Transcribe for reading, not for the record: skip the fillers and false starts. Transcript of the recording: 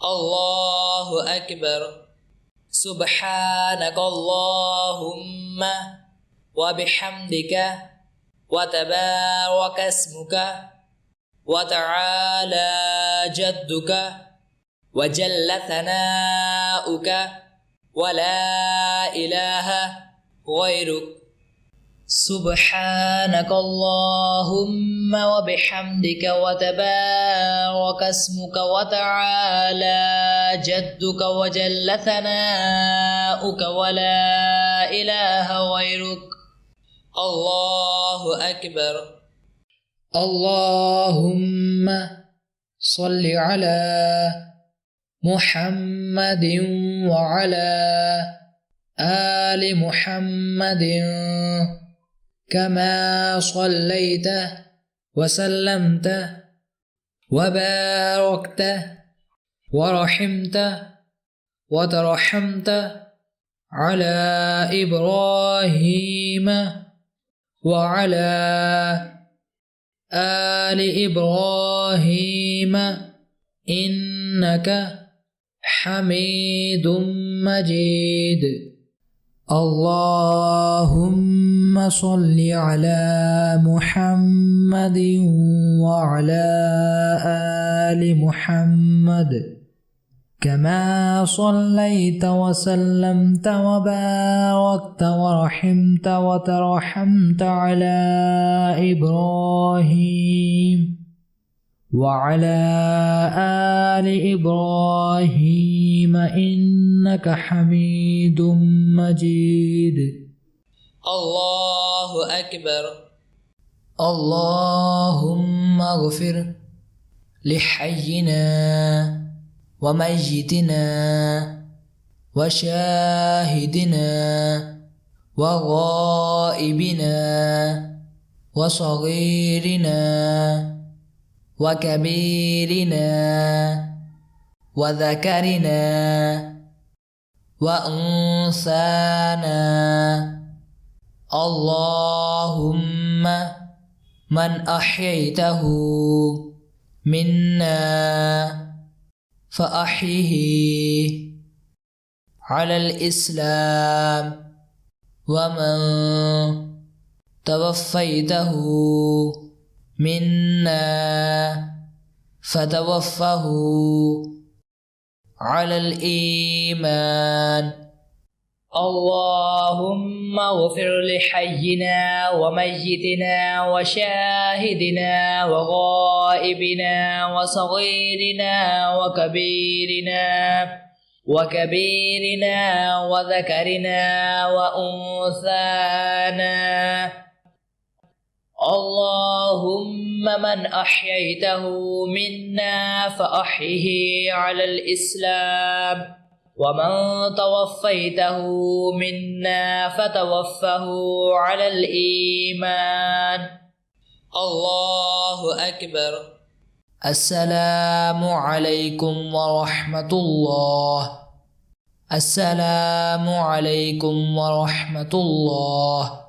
الله أكبر. سبحانك اللهم وبحمدك وتبارك اسمك وتعالى جدك وجل ثناؤك ولا إله غيرك. سبحانك اللهم وبحمدك وتبارك اسمك وتعالى جدك وجل ثناؤك ولا إله غيرك. الله أكبر. اللهم صل على محمد وعلى آل محمد كما صليت وسلمت وباركت ورحمت وترحمت على إبراهيم وعلى آل إبراهيم إنك حميد مجيد. اللهم صل على محمد وعلى آل محمد كما صليت وسلمت وباركت ورحمت وترحمت على إبراهيم وعلى آل إبراهيم إنك حميد مجيد. الله أكبر. اللهم اغفر لحينا وميتنا وشاهدنا وغائبنا وصغيرنا وكبيرنا وذكرنا وأنثانا. اللهم من أحييته منا فأحيه على الإسلام، ومن توفيته منا فتوفه على الإيمان. اللهم اغفر لحينا وميتنا وشاهدنا وغائبنا وصغيرنا وكبيرنا وذكرنا وأنثانا. اللهم من أحييته منا فأحيه على الإسلام، ومن توفيته منا فتوفه على الإيمان. الله أكبر. السلام عليكم ورحمة الله. السلام عليكم ورحمة الله.